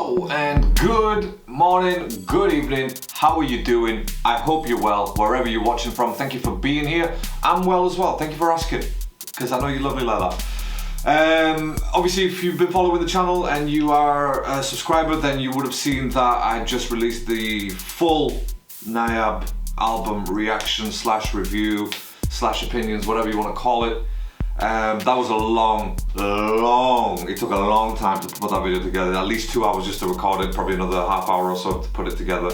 Hello and good morning, good evening. How are you doing? I hope you're well wherever you're watching from. Thank you for being here. I'm well as well. Thank you for asking, because I know you're lovely like that. Obviously, if you've been following the channel and you are a subscriber, then you would have seen that I just released the full Nayab album reaction / review / opinions, whatever you want to call it. That was a long, it took a long time to put that video together, at least 2 hours just to record it, probably another half hour or so to put it together.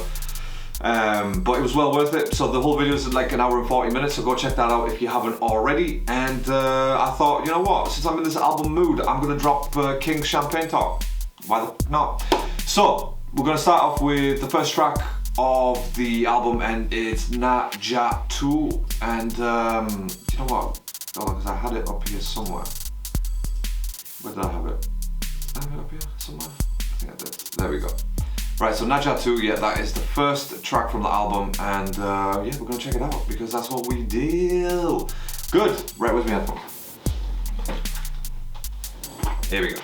But it was well worth it. So the whole video is like 1 hour and 40 minutes, so go check that out if you haven't already. And I thought, you know what, since I'm in this album mood, I'm gonna drop King's Champagne Talk. Why the not? So, we're gonna start off with the first track of the album, and it's Najat 2. And you know what? Oh, because I had it up here somewhere. Where did I have it? Did I have it up here somewhere? I think I did. There we go. Right, so Najat 2, yeah, that is the first track from the album, and yeah, we're gonna check it out because that's what we do. Good. Right, where's my headphone? Here we go.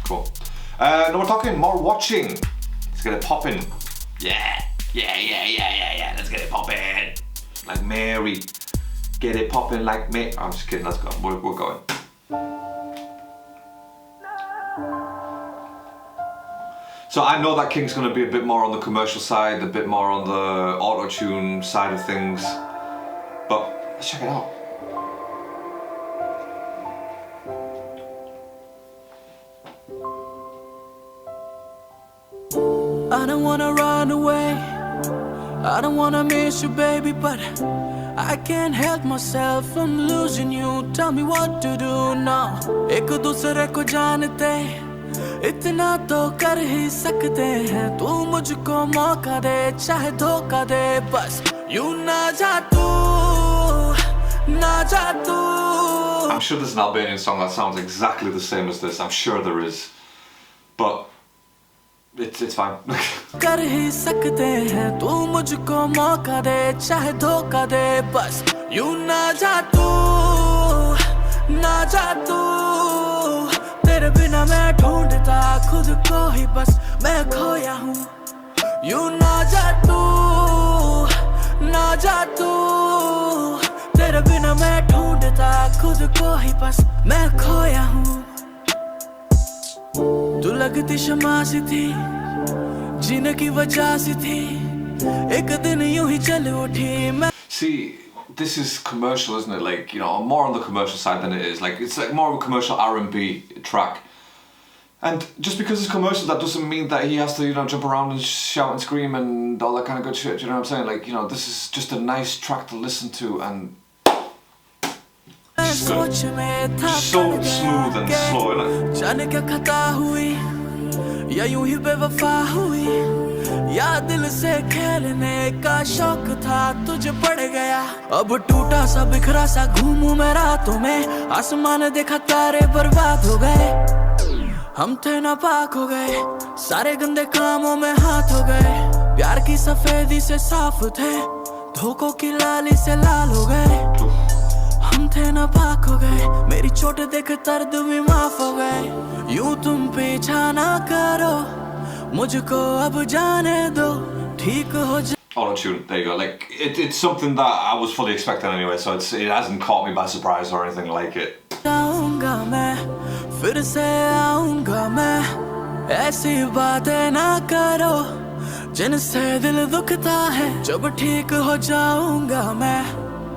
Cool. No more talking, more watching. Let's get it popping. Yeah. Let's get it popping. Like Mary. Get it popping like me. I'm just kidding, let's go. We're going. So I know that King's gonna be a bit more on the commercial side, a bit more on the auto-tune side of things. But let's check it out. I don't wanna run away, I don't wanna miss you, baby, but I can't help myself from losing you. Tell me what to do now. एक दूसरे को जानते इतना तो कर ही सकते हैं. तू मुझको मौका दे, चाहे धोखा दे, बस यूं ना जा तू, ना जा तू. I'm sure there's an Albanian song that sounds exactly the same as this. I'm sure there is, but it's fine. कर ही सकते हैं. तू मुझको मौका दे, चाहे धोखा दे, बस यूं ना जा तू, ना जा तू. तेरे बिना मैं ढूंढता खुद को ही, बस मैं खोया हूँ. यूं ना जा तू, ना जा तू. तेरे बिना मैं ढूंढता खुद को ही, बस मैं खोया हूँ. तू लगती शमा सी थी, जीने की वजह सी थी. एक दिन यूं ही चल उठी मैं. See, this is commercial, isn't it? Like, you know, more on the commercial side than it is. Like, it's like more of a commercial R&B track. And just because it's commercial, that doesn't mean that he has to, you know, jump around and shout and scream and all that kind of good shit. You know what I'm saying? Like, you know, this is just a nice track to listen to, and so smooth and slow, innit? जाने क्या खता हुई या यूं ही बेवफा हुई, या दिल से खेलने का शौक था तुझे पड़ गया. अब टूटा सा बिखरा सा घूमूं मैं रातों में. आसमान देखा तारे बर्बाद हो गए. हम थे नापाक हो गए, सारे गंदे कामों में हाथ हो गए. प्यार की सफेदी से साफ थे, धोखों की लाली से लाल हो गए. हम थे नापाक हो गए, मेरी चोट देख दर्द भी माफ हो गए. यूं तुम पीछा ना करो, मुझको अब जाने दो, ठीक हो जा. Auto-tune, there you go. Like, it's something that I was fully expecting anyway, so it hasn't caught me by surprise or anything like it. आऊंगा मैं, फिर से आऊंगा मैं. ऐसी बातें ना करो जिनसे दिल दुखता है. जब ठीक हो जाऊंगा मैं,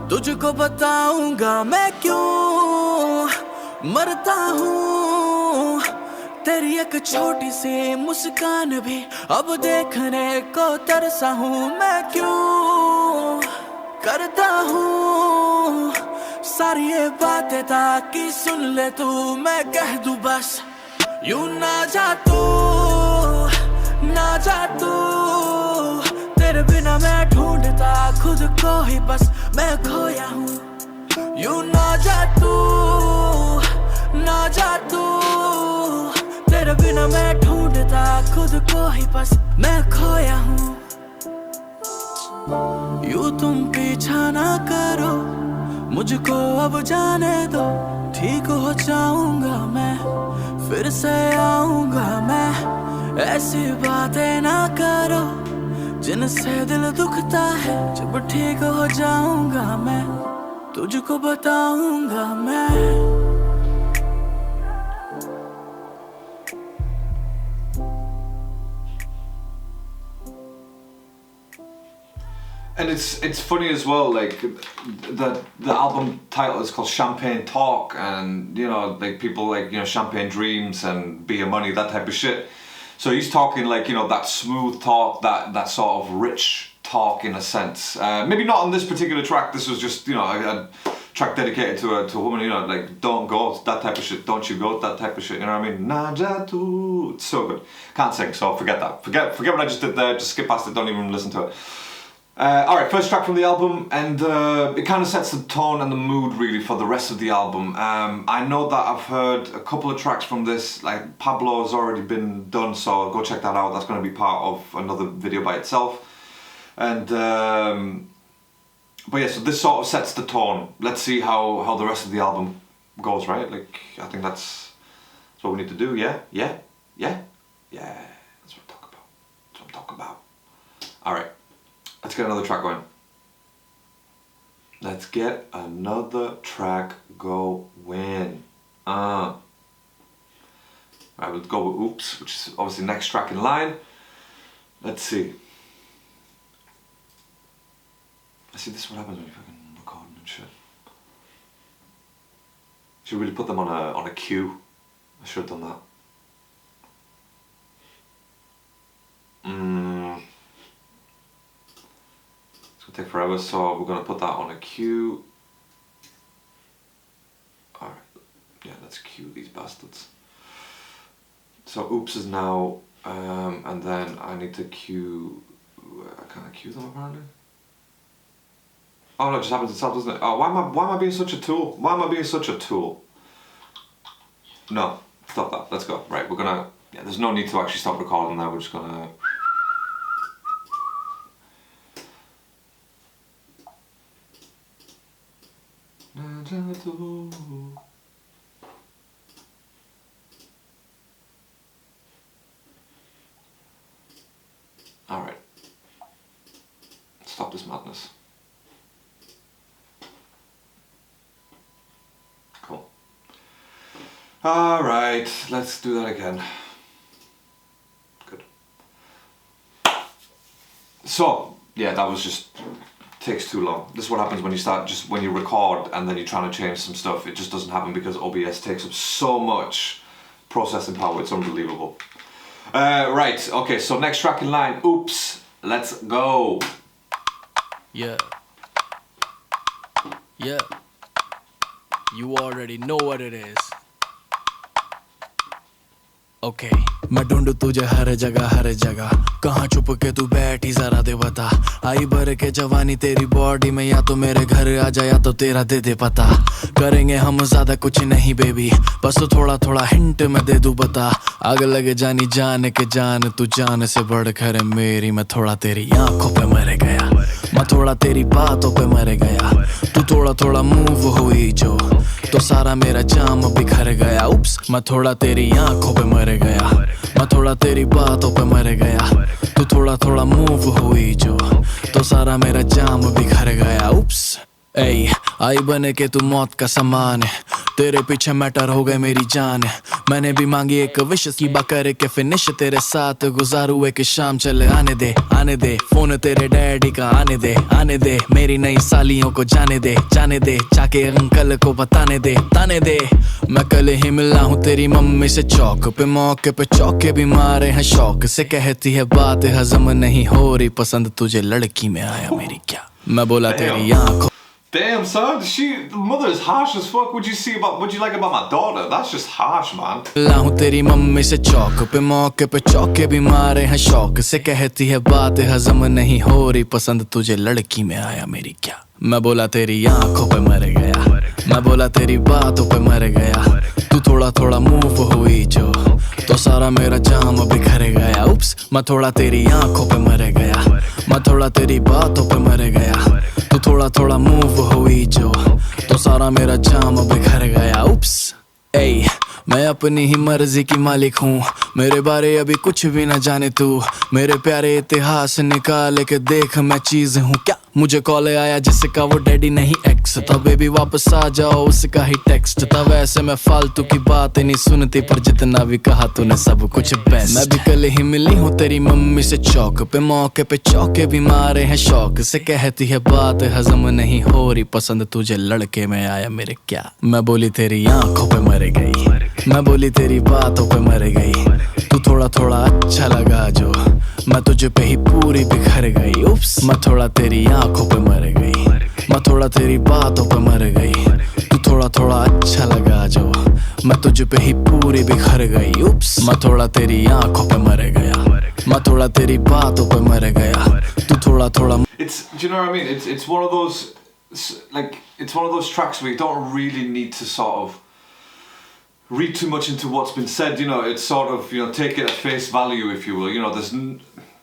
तुझको बताऊंगा मैं क्यों मरता हूँ. तेरी एक छोटी सी मुस्कान भी अब देखने को तरसा हूँ. मैं क्यों करता हूँ सारी ये बातें ताकि सुन ले तू. मैं कह दूँ बस यूं ना जा तू, ना जा तू. तेरे बिना मैं ढूंढता खुद को ही, बस मैं खोया हूँ. यूं ना जा तू, ना जा तू. तेरे बिना मैं ढूंढता खुद को ही, बस मैं खोया हूँ. यूं तुम पीछा ना करो, मुझको अब जाने दो, ठीक हो जाऊंगा मैं, फिर से आऊंगा मैं। ऐसी बातें ना करो जिनसे दिल दुखता है। जब ठीक हो जाऊंगा मैं, तुझको बताऊंगा मैं। And it's funny as well, like the album title is called Champagne Talk, and you know, like people like, you know, champagne dreams and beer money, that type of shit. So he's talking like, you know, that smooth talk, that sort of rich talk in a sense. Maybe not on this particular track. This was just, you know, a track dedicated to a woman, you know, like don't go, that type of shit. Don't you go, that type of shit. You know what I mean? Najatu. It's so good. Can't sing, so forget that. Forget what I just did there. Just skip past it. Don't even listen to it. Alright, first track from the album, and it kind of sets the tone and the mood really for the rest of the album. I know that I've heard a couple of tracks from this, like Pablo has already been done, so go check that out. That's going to be part of another video by itself. And but yeah, so this sort of sets the tone. Let's see how the rest of the album goes, right? Like, I think that's what we need to do. Yeah. That's what I'm talking about. Alright. Let's get another track going. Let's get another track going. Right, we'll go with Oops, which is obviously next track in line. Let's see. I see, this is what happens when you fucking record and shit. Should really put them on a queue. I should have done that. Take forever, so we're gonna put that on a queue. Alright, yeah, let's queue these bastards. So Oops is now, and then I need to queue, can I queue them apparently? Oh no, it just happens itself, doesn't it? Oh, why am I being such a tool? Why am I being such a tool? No, stop that, let's go. Right, we're gonna, yeah, there's no need to actually stop recording now, we're just gonna, alright, stop this madness. Cool. Alright, let's do that again. Good. So, yeah, that was just, takes too long. This is what happens when you start, just when you record and then you're trying to change some stuff. It just doesn't happen because OBS takes up so much processing power. It's unbelievable. Right, okay, so next track in line, Oops, let's go. Yeah. You already know what it is. Okay. मैं ढूंढू तुझे हर जगह, कहाँ छुप के तू बैठी जरा दे बता। आई भर के जवानी तेरी बॉडी में, या तो मेरे घर आ जा या तो तेरा दे दे पता। करेंगे हम ज्यादा कुछ नहीं बेबी, बस तो थोड़ा थोड़ा हिंट मैं दे दूं बता। आग लगे जानी जान के जान, तू जान से बढ़कर है मेरी। मैं थोड़ा तेरी आंखों पे मर गया, मैं थोड़ा तेरी बातों पे मर गया। तू थोड़ा थोड़ा मूव हुई जो, तो सारा मेरा जाम बिखर गया। उप्स, मैं थोड़ा तेरी आंखों पे मर गया, मैं थोड़ा तेरी बातों पे मर गया। तू थोड़ा थोड़ा मूव हुई जो, तो सारा मेरा जाम बिखर गया। उप्स, ऐ आई बने के तू मौत का समान है, तेरे पीछे मैटर हो गए मेरी जान। मैंने भी मांगी एक विश की बाकर के फिनिश, तेरे साथ गुजारू एक शाम। चले आने दे फोन तेरे डैडी का आने दे मेरी नई सालियों को जाने दे जाके अंकल को बताने दे ताने दे। मैं कल ही मिला हूँ तेरी मम्मी से चौक पे, मौके पे चौके भी मारे हैं शौक से। कहती है बात हजम नहीं हो रही, पसंद तुझे लड़की में आया मेरी क्या। मैं बोला तेरी आंखों। Damn, son, the mother is harsh as fuck. What'd you like about my daughter? That's just harsh, man. लाहूं तेरी मम्मी से चौक पे, मौके पे चौके भी मारे हैं शौक से। कहती है बात हजम नहीं हो रही, पसंद तुझे लड़की में आया मेरी क्या। मैं बोला तेरी आंखों पे मर गया, मैं बोला तेरी बातों पे मर गया। तू थोड़ा थोड़ा मूव हुई जो, तो सारा मेरा जाम बिखर गया। उप्स, मैं थोड़ा तेरी आंखों पे मर गया, मैं थोड़ा तेरी बातों पे मर गया। तू थोड़ा थोड़ा मूव हुई जो, तो सारा मेरा जाम बिखर गया। उप्स, Ey, मैं अपनी ही मर्जी की मालिक हूँ, मेरे बारे अभी कुछ भी न जाने तू, मेरे प्यारे इतिहास निकाल के देख मैं चीज हूँ क्या। मुझे कॉल आया जिसका वो डैडी नहीं एक्स था, बेबी वापस आ जाओ उसका ही टेक्स्ट था। वैसे मैं फालतू की बात नहीं सुनती, पर जितना भी कहा तूने सब कुछ बेस्ट। मैं भी कल ही मिली हूँ तेरी मम्मी से चौक पे, मौके पे चौके भी मारे हैं शौक से। कहती है बात हजम नहीं हो रही, पसंद तुझे लड़के में आया मेरे क्या। मैं बोली तेरी आंखों पे मर गई, मैं बोली तेरी बातों पे मर गई, तू थोड़ा थोड़ा अच्छा लगा जो, मैं तुझे पे ही पूरी बिखर गई। उप्स, मैं थोड़ा तेरी आंखों पे मर गई, मैं थोड़ा तेरी बातों पे मर गई, तू थोड़ा थोड़ा अच्छा लगा जो, मैं तुझे पे ही पूरी बिखर गई। उप्स, मैं थोड़ा तेरी आंखों पे मर गया, मैं थोड़ा तेरी बातों पे मर गया, तू थोड़ा थोड़ा। It's, do you know what I mean? It's one of those, like, it's one of those tracks where you don't really need to sort of read too much into what's been said. You know, it's sort of, you know, take it at face value, if you will. You know, there's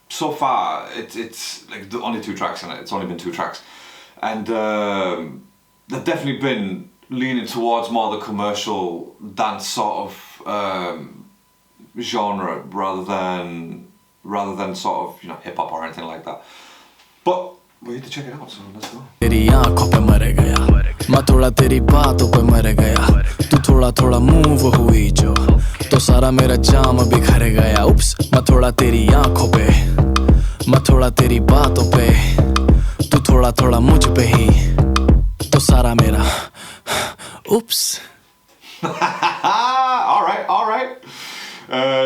so far it's like the only 2 tracks in it. It's only been 2 tracks, and they've definitely been leaning towards more the commercial dance sort of genre rather than sort of, you know, hip hop or anything like that. But we need to check it out, so let's go. तेरी आंखों पे मर गया, मैं थोड़ा तेरी बातों पे मर गया, तू थोड़ा थोड़ा मूव हुई जो, तो सारा मेरा जाम बिखर गया। उप्स, मैं थोड़ा तेरी आंखों पे, मैं थोड़ा तेरी बातों पे, तू थोड़ा थोड़ा मुझ पे ही, तो सारा मेरा उप्स। all right.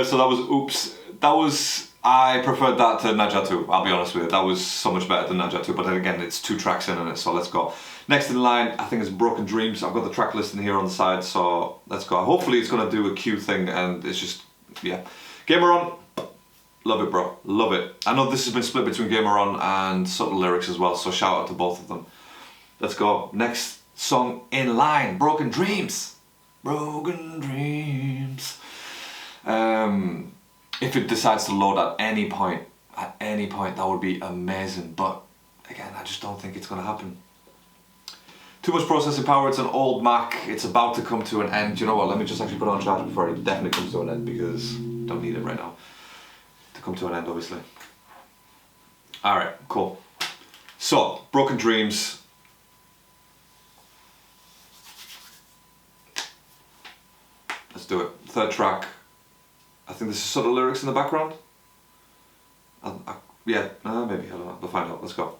So that was Oops. That was, I preferred that to Najatu, I'll be honest with you. That was so much better than Najatu, but then again, it's 2 tracks in it, so let's go. Next in line, I think it's Broken Dreams. I've got the track listing here on the side, so let's go. Hopefully it's going to do a Q thing, and it's just, yeah. Gamer On, love it, bro, love it. I know this has been split between Gamer On and Subtle Lyrics as well, so shout out to both of them. Let's go. Next song in line, Broken Dreams. Broken Dreams. If it decides to load at any point, that would be amazing. But again, I just don't think it's going to happen. Too much processing power. It's an old Mac. It's about to come to an end. You know what? Let me just actually put it on charge before it definitely comes to an end, because I don't need it right now to come to an end, obviously. All right, cool. So, Broken Dreams. Let's do it. 3rd track. I think this is Subtle Lyrics in the background. Yeah, maybe, I don't know. We'll find out. Let's go.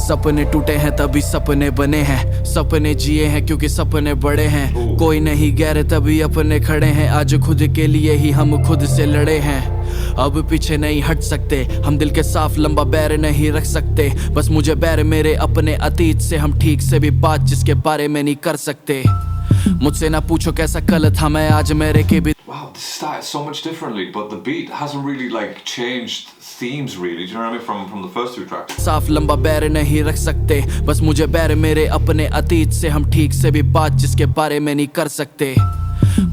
सपने टूटे हैं तभी सपने बने हैं, सपने जिए हैं क्योंकि सपने बड़े हैं। कोई नहीं गैर तभी अपने खड़े हैं, आज खुद के लिए ही हम खुद से लड़े हैं। अब पीछे नहीं हट सकते, हम दिल के साफ लंबा बैर नहीं रख सकते। बस मुझे बैर मेरे अपने अतीत से, हम ठीक से भी बात जिसके बारे में नहीं कर सकते। मुझसे ना पूछो कैसा कल था, मैं आज मेरे के भी। Wow, this started so much differently, but the beat hasn't really like changed themes really. Do you know what I mean? From the first 2 tracks. साफ लंबा बैर नहीं रख सकते, बस मुझे बैर मेरे अपने अतीत से, हम ठीक से भी बात जिसके बारे में नहीं कर सकते।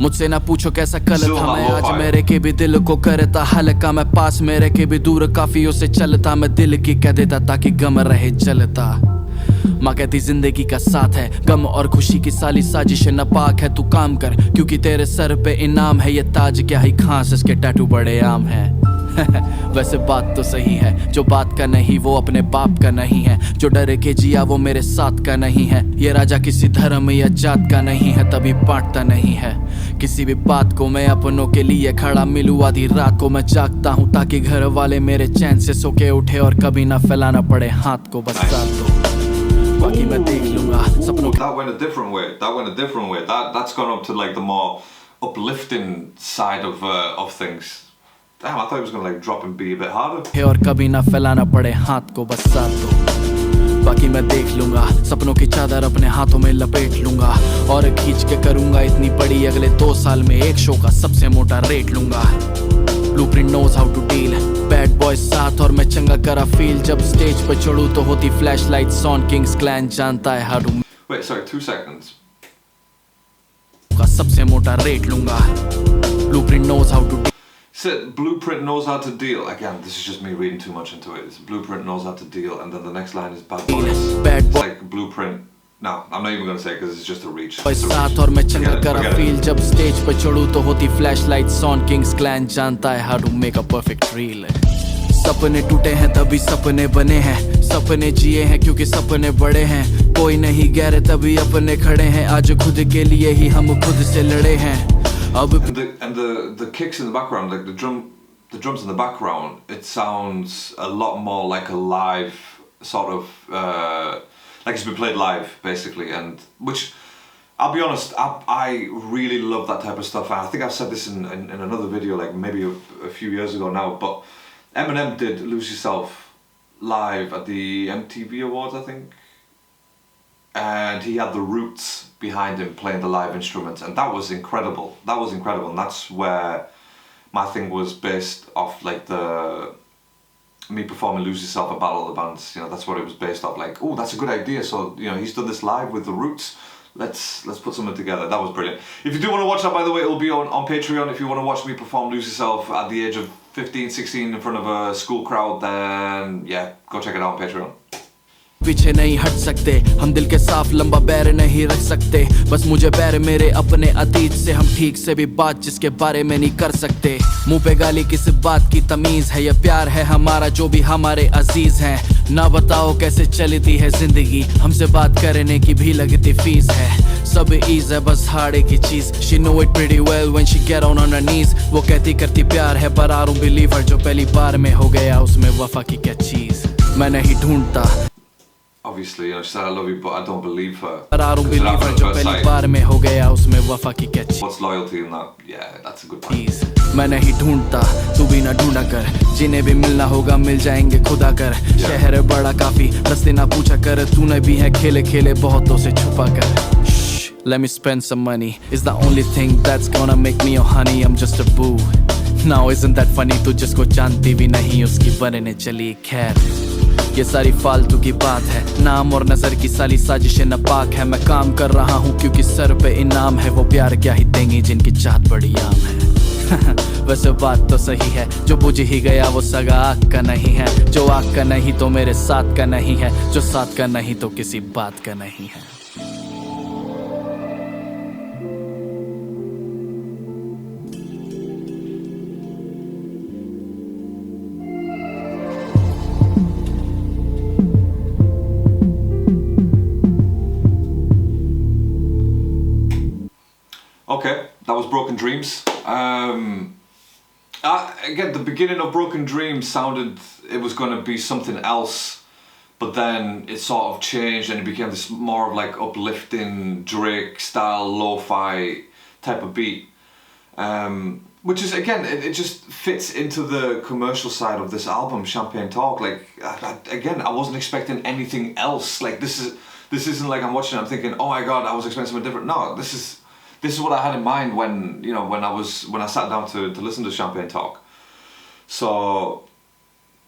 मुझसे ना पूछो कैसा कल था, मैं आज मेरे के भी दिल को करता हल्का। मैं पास मेरे के भी दूर काफियों से चलता, मैं दिल की कह देता ताकि गम रहे जलता। माँ कहती जिंदगी का साथ है, गम और खुशी की साली साजिश नापाक है। तू काम कर क्योंकि तेरे सर पे इनाम है, ये ताज क्या ही खास इसके टैटू बड़े आम है। वैसे बात तो सही है, जो बात का नहीं वो अपने बाप का नहीं है, जो डर के जिया वो मेरे साथ का नहीं है। ये राजा किसी धर्म या जात का नहीं है, तभी बांटता नहीं है किसी भी बात को। मैं अपनों के लिए खड़ा मिलूं आधी रात को, मैं जागता हूँ ताकि घर वाले मेरे चैन से सो के उठे और कभी ना फैलाना पड़े हाथ को। बस साथ दो बाकी मैं देख लूंगा सपनों। That went a different way. That's gone up to like the more uplifting side of things. Damn, I thought it was gonna like drop and be a bit harder. और कभी ना फैलाना पड़े हाथ को, बस साथ दो बाकी मैं देख लूंगा। सपनों की चादर अपने हाथों में लपेट लूंगा और खींच के करूंगा इतनी बड़ी, अगले 2 साल में एक शो का सबसे मोटा रेट लूंगा। Blueprint knows how to deal, bad boy साथ और मैं चंगा करा फील जब स्टेज पे चढ़ूं तो होती flash lights on Kings Clan जानता है how to Wait, sorry, 2 seconds. का सबसे मोटा रेट लूंगा blueprint knows how to Said Blueprint knows how to deal. Again, this is just me reading too much into it. It's Blueprint knows how to deal, and then the next line is bad boys. Bad It's boy like Blueprint. No, I'm not even gonna say because it's just a reach. Boy It's a साथ reach. और मैं चंगा Forget it, करा forget it. Feel जब stage पे चढ़ूं तो होती flash lights on Kings Clan जानता है how to make a perfect reel सपने टूटे हैं तभी सपने बने हैं सपने जिए हैं क्योंकि सपने बड़े हैं कोई नहीं गहरे तभी अपने खड़े हैं आज खुद के लिए ही हम खुद से लड़े हैं अब And the kicks in the background, like the drums in the background, it sounds a lot more like a live sort of like it's been played live basically, and which I'll be honest, I really love that type of stuff. And I think I've said this in another video, like maybe a few years ago now, but Eminem did Lose Yourself live at the MTV Awards, I think, and he had the Roots behind him playing the live instruments, and that was incredible. And that's where my thing was based off, like me performing Lose Yourself at Battle of the Bands. You know, that's what it was based off. Like, oh, that's a good idea. So you know, he's done this live with the Roots. Let's put something together. That was brilliant. If you do want to watch that, by the way, it'll be on Patreon. If you want to watch me perform Lose Yourself at the age of 15, 16 in front of a school crowd, then yeah, go check it out on Patreon. पीछे नहीं हट सकते हम दिल के साफ लंबा पैर नहीं रख सकते बस मुझे पैर मेरे अपने अतीत से हम ठीक से भी बात जिसके बारे में नहीं कर सकते मुंह पे गाली किस बात की तमीज है ये प्यार है हमारा जो भी हमारे अजीज हैं ना बताओ कैसे चलती है जिंदगी हमसे बात करने की भी लगती फीस है सब ईज है बस हाड़े की चीज she know it pretty well when she get on her knees वो कहती करती प्यार है पर I don't believe her जो पहली बार में हो गया उसमें वफा की क्या चीज मैं नहीं ढूंढता Obviously, you know, she said I love you, but I don't believe her. पर I don't believe her जो पहली बार में हो गया उसमें वफा की क्या चीज What's loyalty in that? Yeah, that's a good point. मैं नहीं ढूंढता तू भी ना ढूंढा कर जिन्हें भी मिलना होगा मिल जाएंगे खुदा कर शहर बड़ा काफी रास्ते ना पूछा कर तूने भी है खेले खेले बहुतों से छुपा कर Let me spend some money is the only thing that's gonna make me your honey I'm just a boo Now isn't that funny तू जिसको जानती भी नहीं उसकी बनने चली खैर ये सारी फालतू की बात है नाम और नजर की साली साजिशें नापाक है मैं काम कर रहा हूँ क्योंकि सर पे इनाम है वो प्यार क्या ही देंगी जिनकी चाहत बड़ी आम है वैसे बात तो सही है जो बुझ ही गया वो सगा आग का नहीं है जो आग का नहीं तो मेरे साथ का नहीं है जो साथ का नहीं तो किसी बात का नहीं है Okay, that was Broken Dreams. Again, the beginning of Broken Dreams sounded it was going to be something else, but then it sort of changed and it became this more of like uplifting Drake style lo-fi type of beat, which is again it just fits into the commercial side of this album, Champagne Talk. Like again, I wasn't expecting anything else. Like this isn't like I'm watching it, I'm thinking, oh my god, I was expecting something different. No, this is what I had in mind when I sat down to listen to Champagne Talk. So,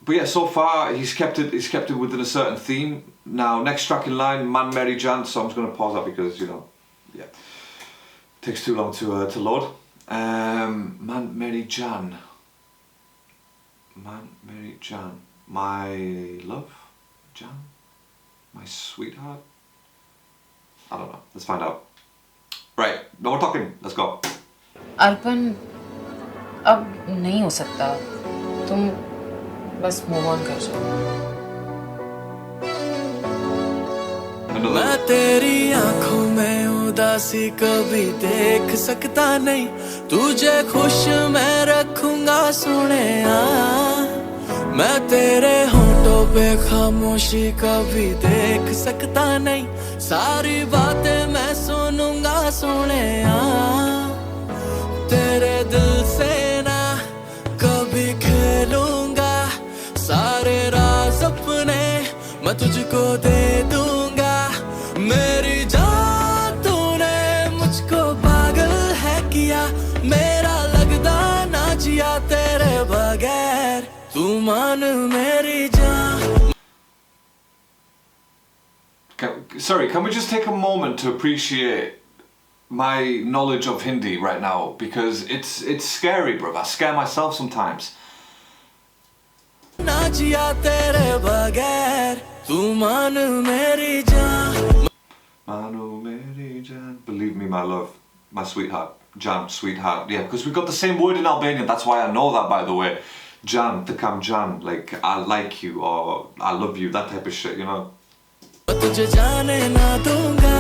but yeah, so far he's kept it within a certain theme. Now, next track in line, Man Mary Jan. So I'm just going to pause that because takes too long to load. Man Mary Jan, my love, Jan, my sweetheart. I don't know. Let's find out. Right, no more talking. Let's go. अर्पण अब नहीं हो सकता तुम बस move on कर जाओ मैं तेरी आंखों में उदासी कभी देख सकता नहीं तुझे खुश मैं रखूंगा सुने मैं तेरे होठों पे खामोशी कभी देख सकता नहीं सारी बातें मैं सुनूंगा सुने तेरे दिल से ना कभी खेलूंगा सारे राज अपने मैं तुझको दे दूंगा मेरी जान तूने मुझको पागल है किया मेरा लगदा ना जिया तेरे बगैर तू मान मेरी जान. Sorry, can we just take a moment to appreciate my knowledge of Hindi right now? Because it's scary, bro. I scare myself sometimes. ना जिया तेरे बगैर तू मान मेरी जान. Manu Meri Jan. Believe me, my love, my sweetheart. Jan, sweetheart. Yeah, because we've got the same word in Albanian. That's why I know that, by the way. Jan, Takam Jan. Like, I like you or I love you. That type of shit, you know? तुझे जाने ना दूंगा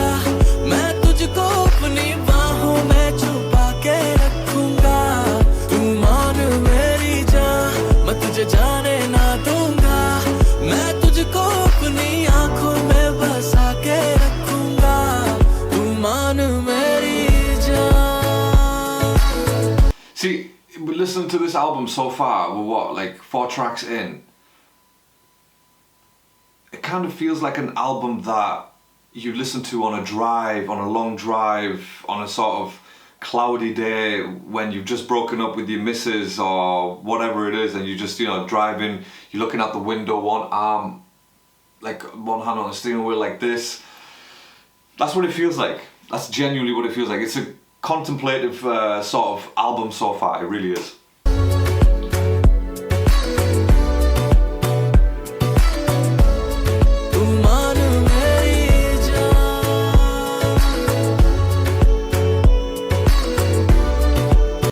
मैं तुझको अपनी बाहों में छुपा के रखूंगा. तू मान मेरी जान मैं तुझे जाने ना दूंगा. मैं तुझको अपनी आंखों में बसा के रखूंगा. तू मान मेरी जान. See, listening to this album so far, we're what, like 4 tracks in? It kind of feels like an album that you listen to on a drive, on a long drive, on a sort of cloudy day when you've just broken up with your missus or whatever it is, and you just, you know, driving, you're looking out the window, one arm, like one hand on the steering wheel like this. That's what it feels like. That's genuinely what it feels like. It's a contemplative sort of album so far, it really is.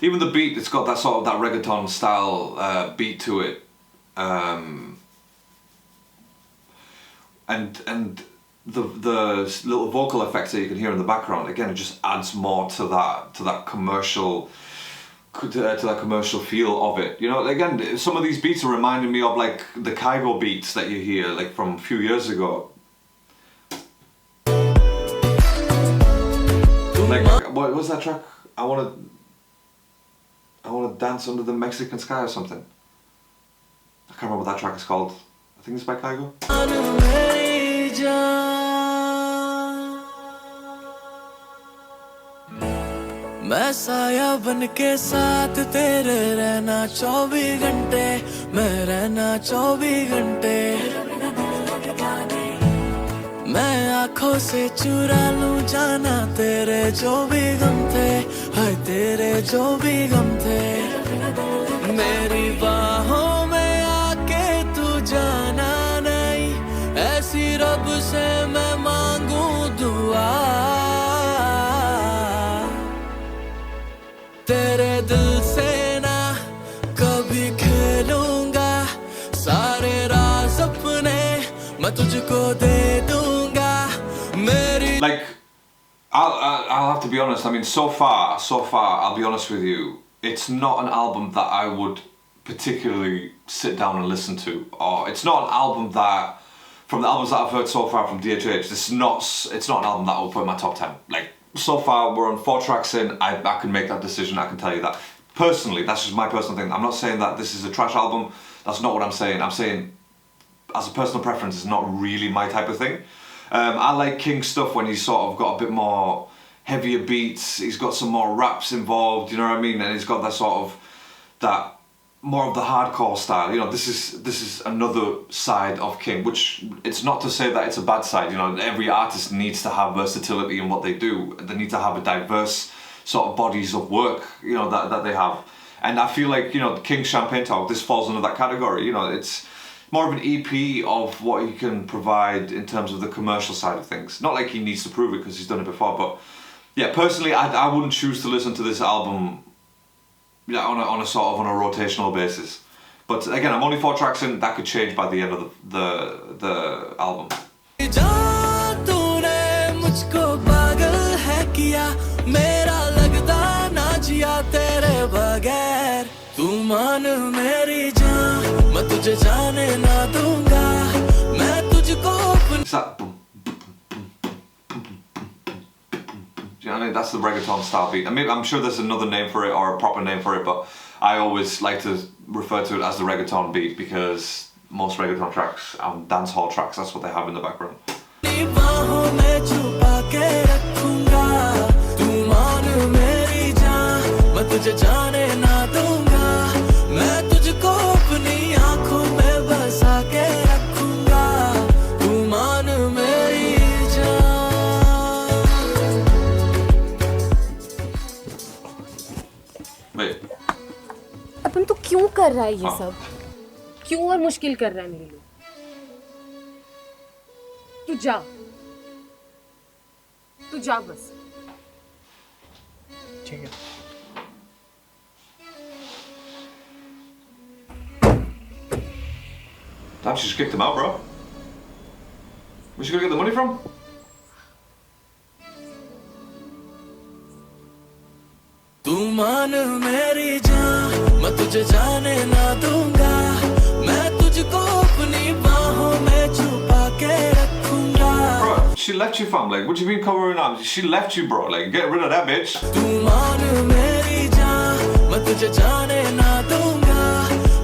Even the beat, it's got that sort of that reggaeton style beat to it, and the little vocal effects that you can hear in the background. Again, it just adds more to that commercial feel of it. You know, again, some of these beats are reminding me of like the Kygo beats that you hear like from a few years ago. Like, what was that track? I wanna dance under the Mexican sky or something. I can't remember what that track is called. I think it's by Kygo. मैं साया बन के साथ तेरे रहना 24 घंटे. मैं रहना 24 घंटे. मैं आँखों से चुरा लूं जाना तेरे जो भी गम थे. हाय तेरे जो भी गम थे. मेरी बाहों में आके तू जाना नहीं. ऐसी रब से मैं मांगू दुआ. तेरे दिल से ना कभी खेलूंगा. सारे राज अपने मैं तुझको दे दूंगा. मेरी Like, I'll have to be honest. I mean, so far, I'll be honest with you. It's not an album that I would particularly sit down and listen to, or it's not an album that, from the albums that I've heard so far from DHH, it's not an album that I would put in my top 10. Like, so far we're on 4 tracks in. I can make that decision. I can tell you that personally. That's just my personal thing. I'm not saying that this is a trash album. That's not what I'm saying. I'm saying, as a personal preference, it's not really my type of thing. I like King's stuff when he's sort of got a bit more heavier beats. He's got some more raps involved, you know what I mean? And he's got that sort of, that more of the hardcore style. You know, this is another side of King, which it's not to say that it's a bad side. You know, every artist needs to have versatility in what they do. They need to have a diverse sort of bodies of work, you know, that they have. And I feel like, you know, King's Champagne Talk, this falls under that category. You know, it's more of an EP of what he can provide in terms of the commercial side of things. Not like he needs to prove it because he's done it before, but yeah, personally, I wouldn't choose to listen to this album, yeah, on a sort of on a rotational basis. But again, I'm only 4 tracks in. That could change by the end of the album. तू मान मेरी जान मैं तुझे जाने ना दूंगा. मैं तुझको It's that boom, boom, boom, boom, boom, boom, boom. Do you know what I mean? That's the reggaeton style beat. I mean, I'm sure there's another name for it or a proper name for it, but I always like to refer to it as the reggaeton beat because most reggaeton tracks, dance hall tracks, that's what they have in the background. तुझे जाने ना दूंगा. मैं तुझको अपनी आंखों में कर रहा है ये सब? क्यों और मुश्किल कर रहा है मेरे लिए? तू जा बस। ठीक है। Damn, she just kicked him out, bro. Where's she gonna get the money from? तू मान मेरी जान, मैं तुझे जाने ना दूंगा, मैं तुझको अपनी बाहों में छुपा के रखूंगा। Bro, she left you, fam. Like, what do you mean covering up? She left you, bro. Like, get rid of that bitch. तू मान मेरी जान, मैं तुझे जाने ना दूंगा,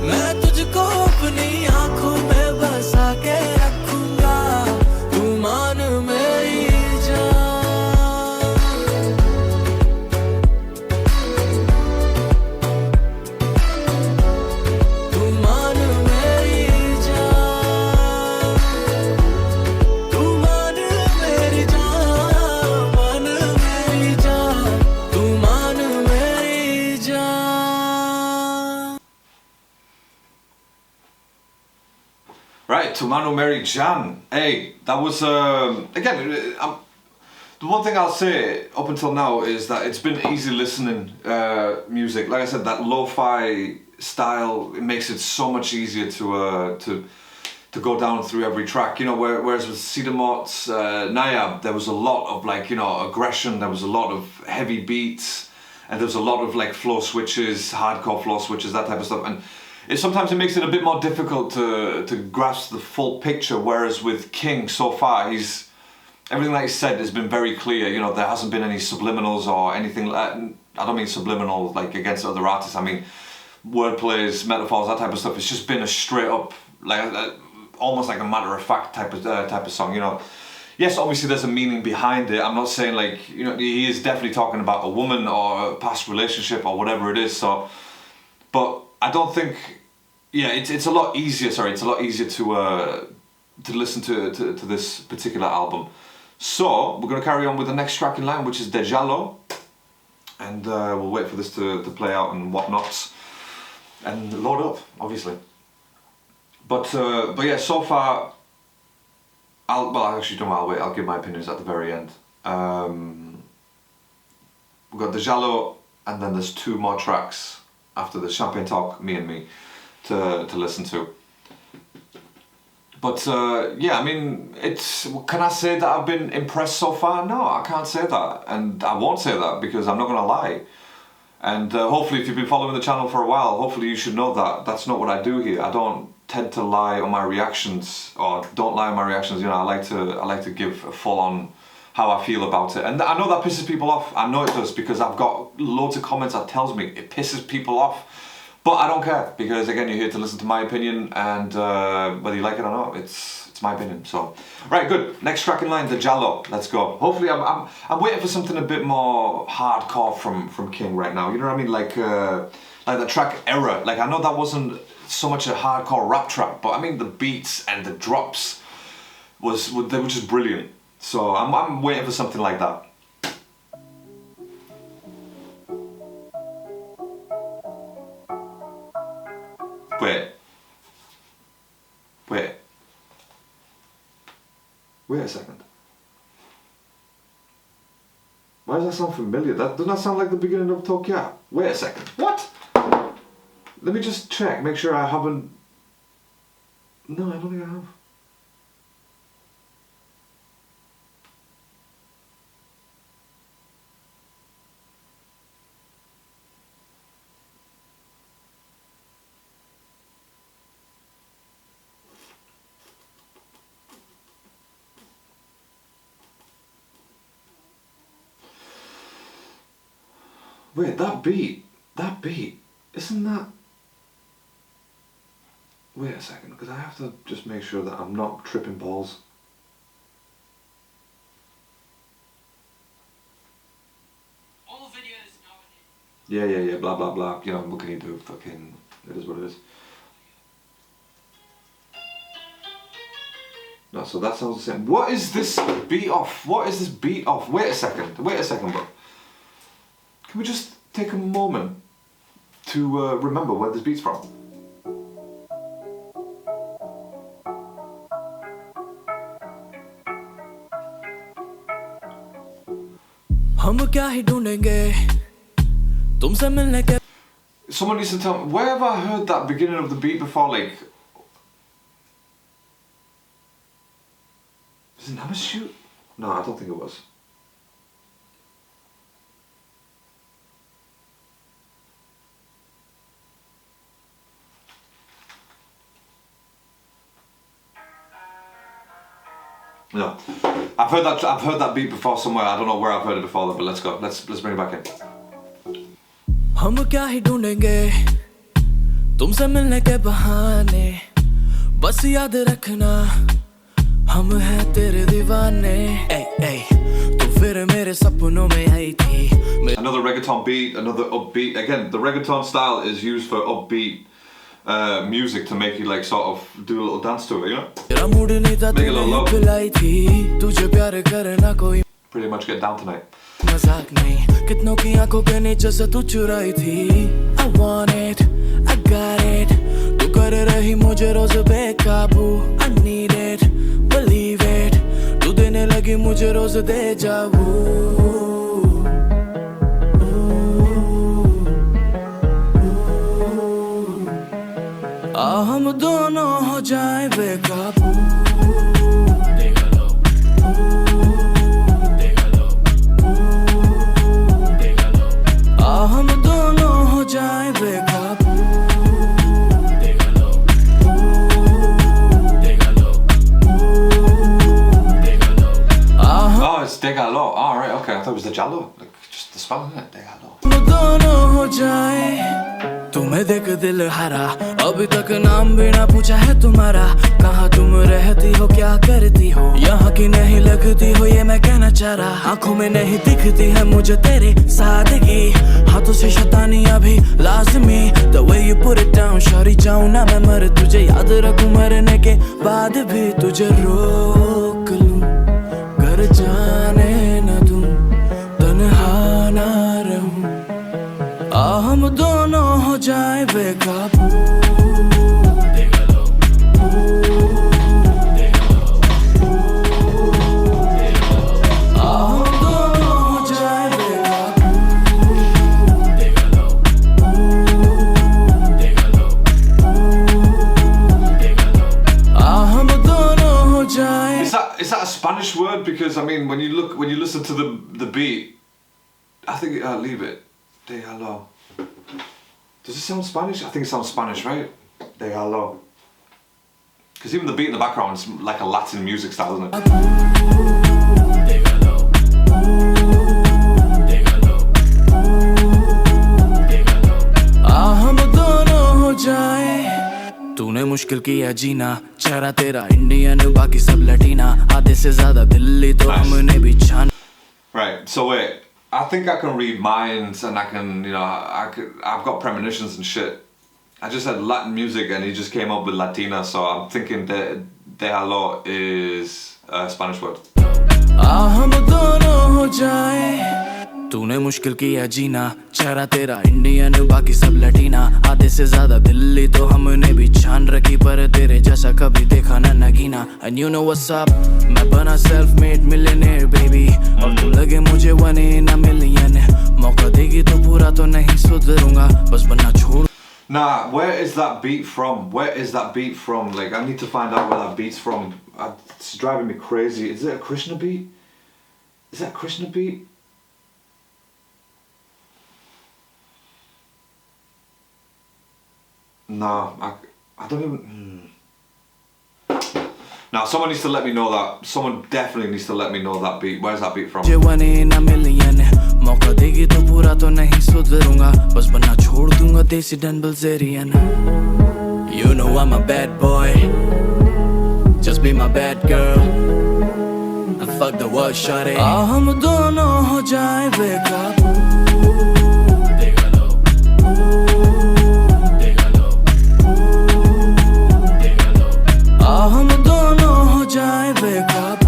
मैं तुझको अपनी आंखों में बसा के रखूंगा। तू मान मेरी जान। Right, to Manu Mary Jan. Hey, that was again. The one thing I'll say up until now is that it's been easy listening music. Like I said, that lo-fi style, it makes it so much easier to go down through every track. You know, whereas with Sidamot's Nayab, there was a lot of like, you know, aggression. There was a lot of heavy beats, and there was a lot of like flow switches, hardcore flow switches, that type of stuff. And sometimes it makes it a bit more difficult to grasp the full picture, whereas with King so far, everything that he said has been very clear. You know, there hasn't been any subliminals or anything. I don't mean subliminal like against other artists. I mean wordplays, metaphors, that type of stuff. It's just been a straight up, like almost like a matter of fact type of song. You know, yes, obviously there's a meaning behind it. I'm not saying like, you know, he is definitely talking about a woman or a past relationship or whatever it is. So, but I don't think. Yeah, it's a lot easier. Sorry, it's a lot easier to listen to this particular album. So we're gonna carry on with the next track in line, which is Dejalo, and we'll wait for this to play out and whatnot, and load up, obviously. But yeah, so far, I'll wait. I'll give my opinions at the very end. We've got Dejalo, and then there's two more tracks after the Champagne Talk, Me and Me, to listen to. But yeah, I mean, can I say that I've been impressed so far? No, I can't say that, and I won't say that because I'm not gonna lie. And hopefully, if you've been following the channel for a while, hopefully you should know that that's not what I do here. I don't tend to lie on my reactions, or don't lie on my reactions. You know, I like to give a full on how I feel about it, and I know that pisses people off. I know it does because I've got loads of comments that tells me it pisses people off. But I don't care, because again, you're here to listen to my opinion, and whether you like it or not, it's my opinion. So, right, good. Next track in line, Dejalo. Let's go. Hopefully, I'm waiting for something a bit more hardcore from King right now. You know what I mean? Like the track Error. Like, I know that wasn't so much a hardcore rap track, but I mean the beats and the drops they were just brilliant. So I'm waiting for something like that. Wait a second. Why does that sound familiar? Doesn't that sound like the beginning of Tokyo? Wait a second. What? Let me just check, make sure I haven't... No, I don't think I have. Wait, that beat, isn't that... Wait a second, because I have to just make sure that I'm not tripping balls. All videos nowadays. Yeah, blah blah blah, you know, what can you do, fucking, it is what it is. No, so that sounds the same. What is this beat off? What is this beat off? Wait a second, bro. Can we just take a moment to remember where this beat's from? हम क्या ही ढूंढेंगे तुमसे मिलने के Someone needs to tell me, where have I heard that beginning of the beat before? Like, was it Namashoot? No, I don't think it was. No, I've heard that beat before somewhere. I don't know where I've heard it before, but let's go. Let's bring it back in. हम क्या ही ढूंढेंगे तुमसे मिलने के बहाने बस याद रखना हम हैं तेरे दीवाने ऐ ऐ तू फिर मेरे सपनों में आई थी Another reggaeton beat, another upbeat. Again, the reggaeton style is used for upbeat music to make you like sort of do a little dance to it, you know? तेरा मूड नहीं था Make it a little low. पिलाई थी तुझे प्यार करना कोई Pretty much get down tonight. मजाक नहीं कितनों की आंखों के नीचे से तू चुराई थी I want it, I got it तू कर रही मुझे रोज बेकाबू I need it, believe it तू देने लगी मुझे रोज दे जाबू हम दोनों हो जाए बेकाबू हम दोनों हो जाए बेकाबू Oh, it's Degalo. Oh, right, okay. I thought it was the Jallo. Like, just the spelling, isn't it? Degalo. हम दोनों हो जाए तुम्हें देख दिल हरा अभी तक नाम भी ना पूछा है तुम्हारा कहाँ तुम रहती हो क्या करती हो यहाँ की नहीं लगती हो ये मैं कहना चाह रहा आंखों में नहीं दिखती है मुझे तेरी सादगी हाथों से शैतानियां भी लाजमी The way you put it down Shauri जाऊं ना मैं मर तुझे याद रखूं मरने के बाद भी तुझे रोक लूं घर जाने न दूं तन्हा ना रहूं हम दोनों हो जाए बेकाबू हम दोनों हो जाए बेकाबू हम दोनों हो जाए Is that a Spanish word? Because I mean, when you listen to the beat, I think leave it. Degalo. Does it sound Spanish? I think it sounds Spanish, right? Degalo. Because even the beat in the background is like a Latin music style, isn't it? हम दोनों हो जाए तूने मुश्किल किया जीना चेहरा तेरा Indian बाकी सब लटीना आधे से ज्यादा दिल्ली तो हमने भी छान Right. So wait. I think I can read minds and I can, you know, I've got premonitions and shit. I just said Latin music and he just came up with Latina, so I'm thinking that Degalo is a Spanish word. हम दोनों हो जाए तूने मुश्किल किया जीना चेहरा तेरा Indian बाकी सब लटीना आधे से ज्यादा दिल्ली तो हमने भी छान रखी पर तेरे जैसा कभी देखा ना Nagina And you know what's up मैं बना self-made millionaire baby और तू लगे मुझे 1 in a million मौका देगी तो पूरा तो नहीं सुधरूंगा बस बनना छोड़ Nah, where is that beat from? Where is that beat from? Like, I need to find out where that beat's from. It's driving me crazy. Is it a Krishna beat? Is that a Krishna beat? No, I don't even... Now, someone needs to let me know that. Someone definitely needs to let me know that beat. Where's that beat from? 1 in a million मौका देगी तो पूरा तो नहीं सुधरूंगा बस बनना छोड़ दूंगा देसी done Bilzerian You know I'm a bad boy Just be my bad girl And fuck the world shawty हम दोनों हो जाए बेकाबू हम दोनों हो जाए बेकाबू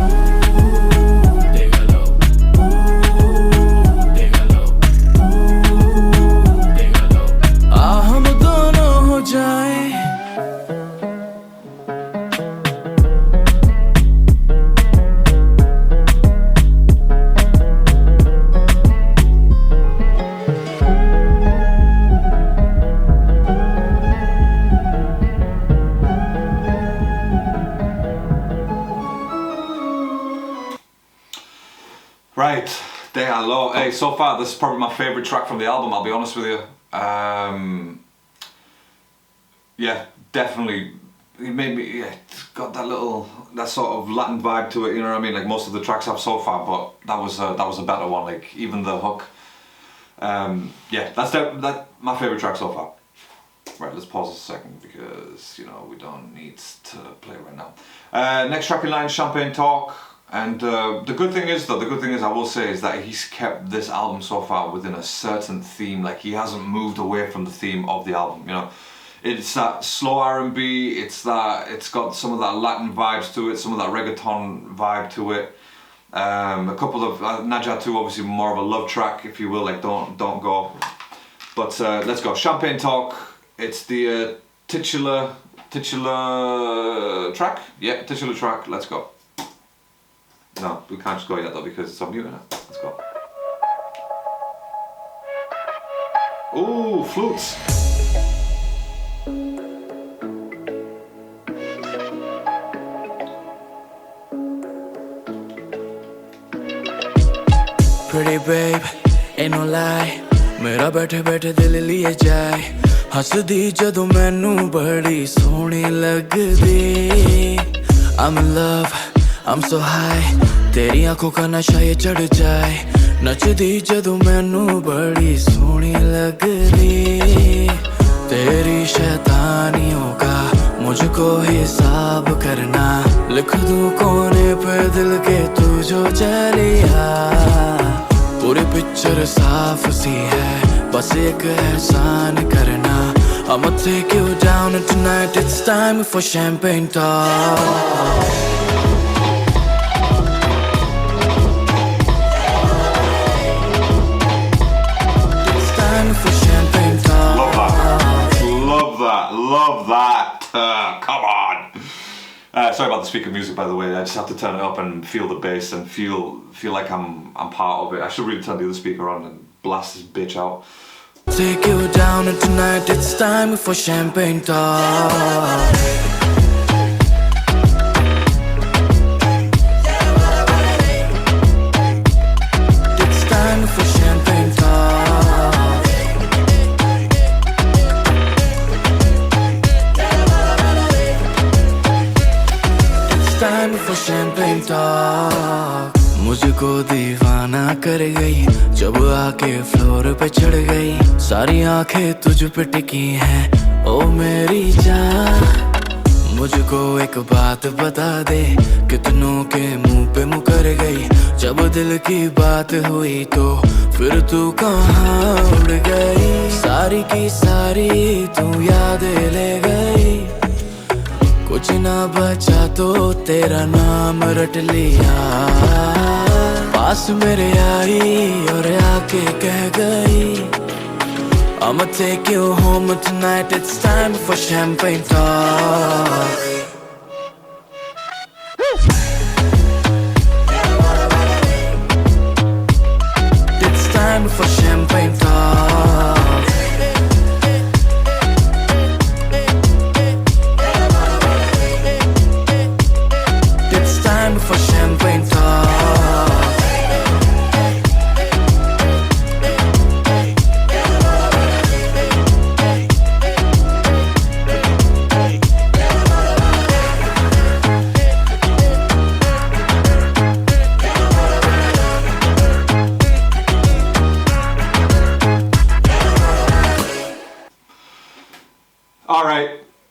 हम दोनों हो जाए Right, De Hello. Hey, so far this is probably my favourite track from the album, I'll be honest with you. Yeah, definitely. It made me, yeah, it's got that sort of Latin vibe to it, you know what I mean? Like most of the tracks I've so far, but that was a better one, like even the hook. Yeah, that's my favourite track so far. Right, let's pause a second because, you know, we don't need to play right now. Next track in line, Champagne Talk. And the good thing is I will say is that he's kept this album so far within a certain theme. Like he hasn't moved away from the theme of the album, you know. It's that slow R&B, it's got some of that Latin vibes to it, some of that reggaeton vibe to it. A couple of Najat 2, obviously more of a love track, if you will, like Don't Go. But let's go. Champagne Talk. It's the titular track. Yeah, titular track. Let's go. No, we can't just go yet though because it's on mute now. Let's go. Ooh, flutes. Pretty babe, ain't no lie. मेरा बैठे बैठे दिल लिए जाए हंसदी जदों मैनू बड़ी सोहनी लगदी I'm in love, I'm so high तेरी आंखों का नशा ये चढ़ जाए नचदी जदों मैनू बड़ी सोहनी लगदी तेरी शैतानियों का मुझको हिसाब करना लिख दूं कोने पे दिल के तू जो चलिया पूरी पिक्चर साफ सी है बस एक एहसान करना I'ma take you down and tonight it's time for champagne talk It's time for champagne talk Love that. Come on. Sorry about the speaker music, by the way. I just have to turn it up and feel the bass and feel like I'm part of it. I should really turn the other speaker on and blast this bitch out. Take you down and tonight it's time for champagne talk It's time for champagne talk It's time for champagne talk मुझको दीवाना कर गई जब आके floor पे चढ़ गई सारी आंखें तुझ पे टिकी हैं ओ मेरी जान मुझको एक बात बता दे कितनों के मुंह पे मुकर गई जब दिल की बात हुई तो फिर तू कहाँ उड़ गई सारी की सारी तू याद ले गई कुछ ना बचा तो तेरा नाम रट लिया पास मेरे आई और आके कह गई I'ma take you home tonight it's time for champagne talk It's time for champagne talk It's time for champagne talk Alright,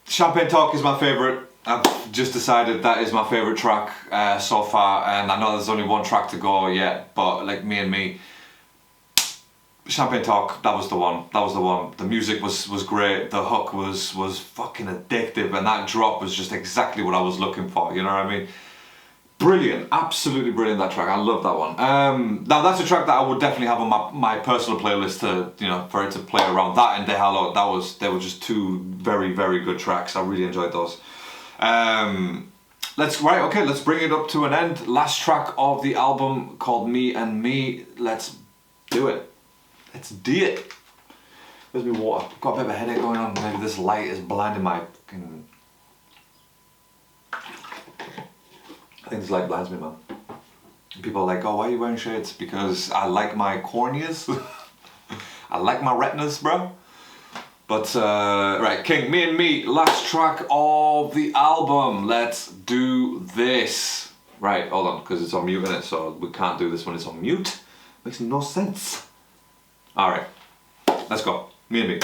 Champagne Talk is my favourite. I've just decided that is my favourite track so far, and I know there's only one track to go yet, but like me and me, Champagne Talk, that was the one. The music was great, the hook was fucking addictive, and that drop was just exactly what I was looking for, you know what I mean? Brilliant, absolutely brilliant, that track. I love that one. Now that's a track that I would definitely have on my personal playlist to, you know, for it to play around. That and De Hello, they were just two very, very good tracks. I really enjoyed those. Let's bring it up to an end. Last track of the album called Me and Me. Let's do it. Let's do it. Where's my water? Got a bit of a headache going on. Maybe this light is blinding my fucking... I think this light blinds me, man. People are like, oh, why are you wearing shades? Because I like my corneas. I like my retinas, bro. But, right, King, Me and Me, last track of the album. Let's do this. Right, hold on, because it's on mute, innit? So we can't do this when it's on mute. Makes no sense. Alright, let's go. Me and Me.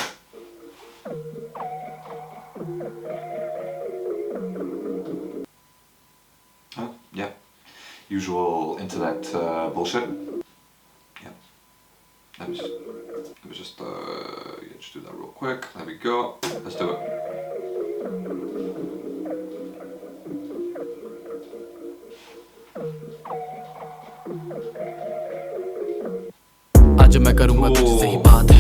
Yeah, usual internet bullshit. Yeah, let me just do that real quick. There we go. Let's do it. आज मैं करूंगा तुझसे ही बात,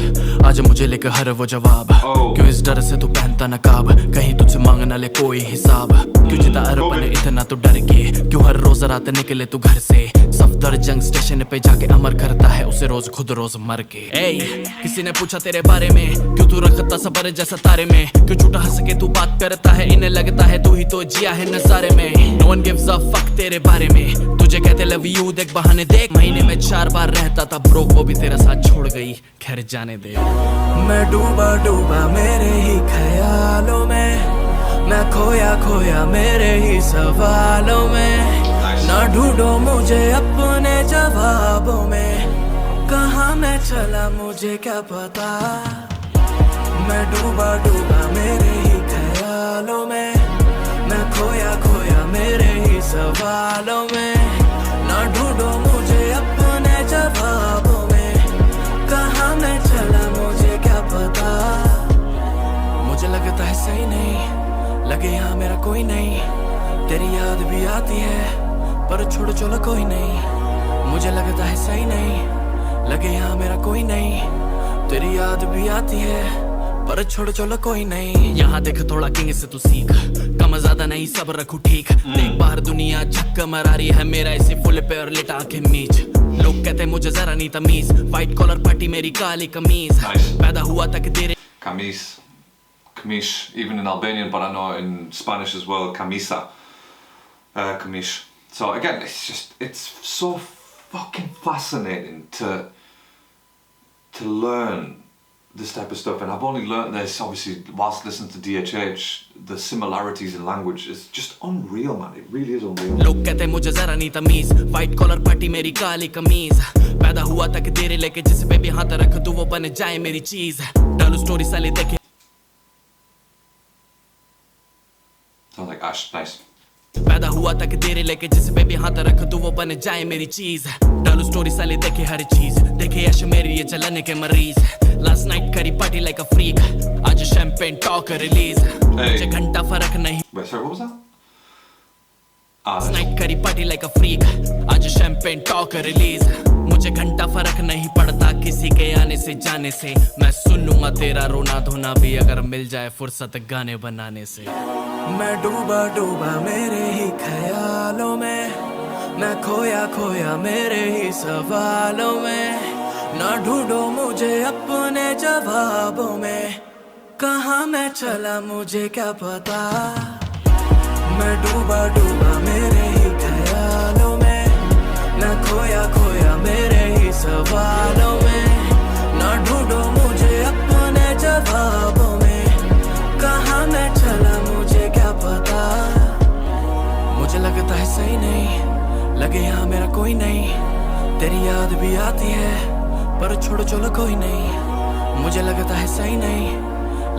आज मुझे लेकर हर वो जवाब। क्यों इस डर से तू पहनता नकाब, कहीं तुझसे मांग ना ले कोई हिसाब। क्यों जिता अरबन इतना तू डर के, क्यों हर रोज रात निकले तू घर से। सफदरजंग स्टेशन पे जाके अमर करता है उसे रोज खुद रोज मर के। ए किसी ने पूछा तेरे बारे में, क्यों तू रखता सबर जैसा तारे में। क्यों झूठा हंस के तू बात करता है, इन्हें लगता है तू ही तो जिया है नजारे में। No one gives a fuck तेरे बारे में, तुझे कहते लव यू देख बहाने देख। महीने में 4 बार रहता था ब्रोक, वो भी तेरा साथ छोड़ गई, खैर जाने दे। मैं डूबा डूबा मेरे ही ख्यालों में, मैं खोया खोया मेरे ही सवालों में। ना ढूंढो मुझे अपने जवाबों में, कहाँ मैं चला मुझे क्या पता। मैं डूबा डूबा मेरे ही ख्यालों में, मैं खोया खोया मेरे ही सवालों में। ना ढूंढो मुझे अपने जवाबों में, कहाँ मैं चला मुझे क्या पता। मुझे लगता है सही नहीं, लगे यहाँ मेरा कोई नहीं। तेरी याद भी आती है पर छोड़ चलो कोई नहीं। मुझे लगता है सही नहीं, लगे यहाँ मेरा कोई नहीं। तेरी याद भी आती है पर छोड़ चलो कोई नहीं। यहाँ देख थोड़ा किंग से तू सीख, कम ज्यादा नहीं सब रखू ठीक। देख बाहर दुनिया झक्का मरा रही है, मेरा इसे फुल पे और लिटा के मीच। लोग कहते मुझे जरा नहीं तमीज, व्हाइट कॉलर पार्टी मेरी काली कमीज। पैदा हुआ तक तेरे Kamis, Kamish, even in Albanian, but I know in Spanish as well, Camisa, Kamish. So again, it's so fucking fascinating to learn this type of stuff, and I've only learned this obviously whilst listening to DHH. The similarities in language is just unreal, man. It really is unreal. लोग कहते मुझे जरा नहीं तमीज, white collar party मेरी काली कमीज। पैदा हुआ तक तेरे लेके जिस पे भी हाथ रख तू वो बन जाए मेरी चीज। डालू स्टोरी साले देखे। Sounds like Ash, nice. पैदा हुआ तक तेरे लेके जिस पे भी हाथ रख तू वो बन जाए मेरी चीज। डालू स्टोरी साले देखे हर चीज, देखे यश मेरी ये जलन के मरीज। लास्ट नाइट करी पार्टी लाइक अ फ्रीक, आज शैंपेन टॉक रिलीज। मुझे घंटा फर्क नहीं। Wait, sorry, what was that? Last night करी पार्टी लाइक अ फ्रीक, आज शैंपेन टॉक रिलीज। मुझे घंटा फर्क नहीं पड़ता किसी के आने से जाने से। मैं सुन लूंगा तेरा रोना धोना भी अगर मिल जाए फुर्सत गाने बनाने से। मैं डूबा डूबा मेरे ही ख्यालों में, मैं खोया खोया मेरे ही सवालों में। ना ढूंढो मुझे अपने जवाबों में, कहाँ मैं चला मुझे क्या पता। मैं डूबा डूबा मेरे ही ख्यालों में, मैं खोया खोया मेरे ही सवालों में। ना ढूंढो मुझे अपने जवाबों में, कहाँ मैं चला मुझे क्या पता। मुझे लगता है सही नहीं, लगे यहाँ मेरा कोई नहीं। तेरी याद भी आती है पर छोड़ चलो कोई नहीं। मुझे लगता है सही नहीं,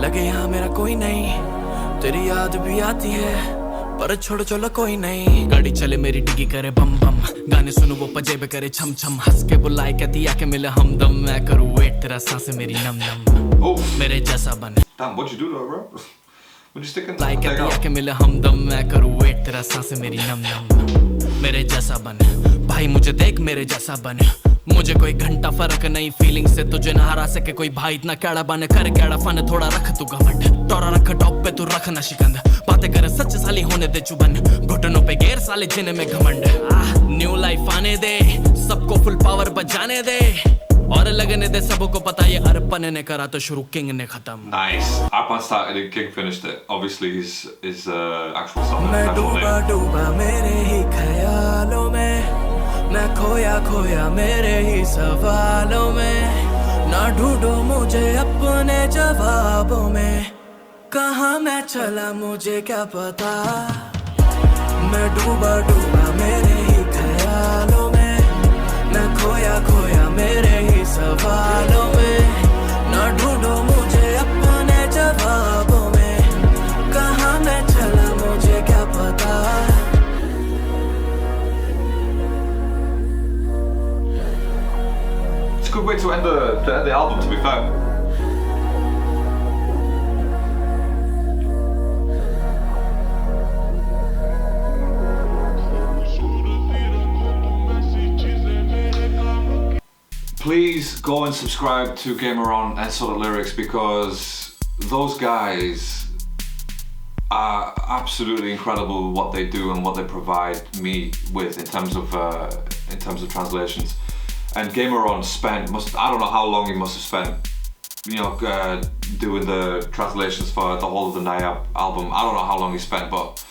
लगे यहाँ मेरा कोई नहीं। तेरी याद भी आती है पर छोड़ चलो कोई नहीं। गाड़ी चले मेरी डिग्गी करे बम बम, गाने सुनो वो पजेब करे छम छम। हंस के बुलाए कहती आके मिले हमदम, मैं करूँ वेट तेरा सांसें मेरी नम नम। मेरे जैसा बने। Damn, what'd you do to her, bro? What'd you stick in? Like कहती आके मिले हमदम, मैं करूँ वेट तेरा सांसें मेरी नम नम। मेरे जैसा बन भाई, मुझे देख मेरे जैसा बन। मुझे कोई घंटा फर्क नहीं फीलिंग से, तुझे ना हरा सके कोई भाई। इतना कैड़ा बन कर कैड़ा फन, थोड़ा रख तू घमंड। टोरा रख टॉप पे तू रख ना शिकंद, बातें करे सच साली होने दे चुबन। घुटनों पे गेर साले जिन्हें में घमंड। न्यू लाइफ आने दे, सबको फुल पावर बजाने दे, और लगने दे सबको पता ये अर्पण ने करा तो शुरू किंग ने खत्म। Nice. Arpan started it, King finished it. Obviously his actual song. मैं डूबा डूबा मेरे ही ख्यालों में, मैं खोया खोया मेरे ही सवालों में ना ढूंढो मुझे अपने जवाबों में कहाँ मैं चला मुझे क्या पता मैं डूबा डूबा मेरे ही ख्यालों में मैं खोया खोया मेरे ही सवालों में ना ढूंढो मुझे अपने जवाबों में कहाँ मैं चला मुझे क्या पता It's a good way to end the album, to be fair. Please go and subscribe to Gamer On and Sort of Lyrics because those guys are absolutely incredible what they do and what they provide me with in terms of translations. And Gamer On I don't know how long he must have spent, doing the translations for the whole of the Naya album. I don't know how long he spent, but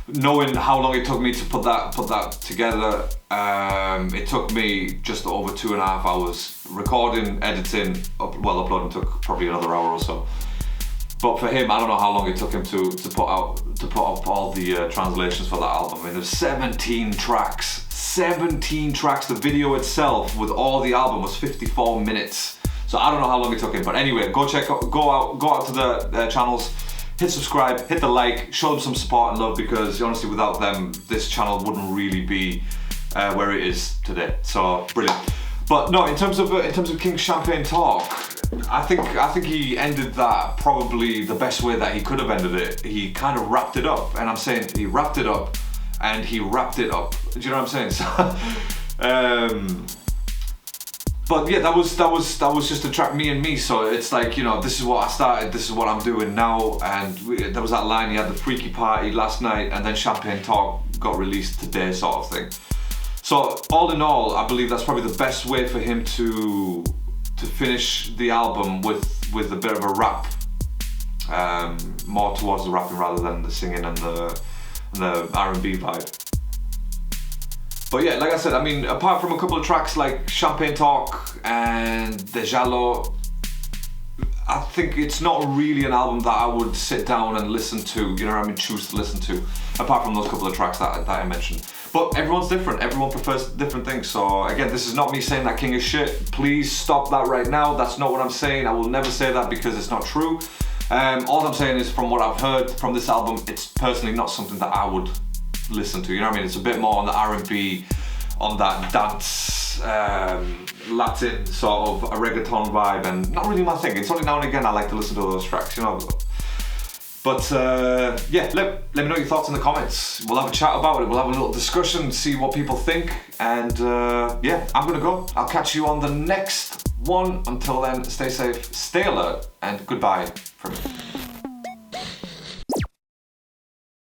knowing how long it took me to put that together, it took me just over 2.5 hours. Recording, editing, uploading took probably another hour or so. But for him, I don't know how long it took him to put up all the translations for that album. I mean, there's 17 tracks. 17 tracks. The video itself with all the album was 54 minutes. So I don't know how long it took him. But anyway, go out to the channels. Hit subscribe, hit the like, show them some support and love because honestly without them this channel wouldn't really be where it is today. So brilliant. But no, in terms of King Champagne Talk, I think he ended that probably the best way that he could have ended it. He kind of wrapped it up, and I'm saying he wrapped it up and he wrapped it up. Do you know what I'm saying? So, but yeah, that was just a track, Me and Me. So it's like, this is what I started, this is what I'm doing now. And there was that line, he had the Freaky Party last night, and then Champagne Talk got released today, sort of thing. So all in all, I believe that's probably the best way for him to finish the album with a bit of a rap, more towards the rapping rather than the singing and the R&B vibe. But yeah, like I said, I mean, apart from a couple of tracks like Champagne Talk and Dejalo, I think it's not really an album that I would sit down and listen to, choose to listen to, apart from those couple of tracks that I mentioned. But everyone's different, everyone prefers different things. So again, this is not me saying that King is shit. Please stop that right now. That's not what I'm saying. I will never say that because it's not true. All I'm saying is from what I've heard from this album, it's personally not something that I would listen to, it's a bit more on the R&B, on that dance, Latin sort of a reggaeton vibe, and not really my thing. It's only now and again I like to listen to those tracks, But yeah, let me know your thoughts in the comments. We'll have a chat about it, we'll have a little discussion, see what people think, and yeah, I'm gonna go. I'll catch you on the next one. Until then, stay safe, stay alert, and goodbye from me.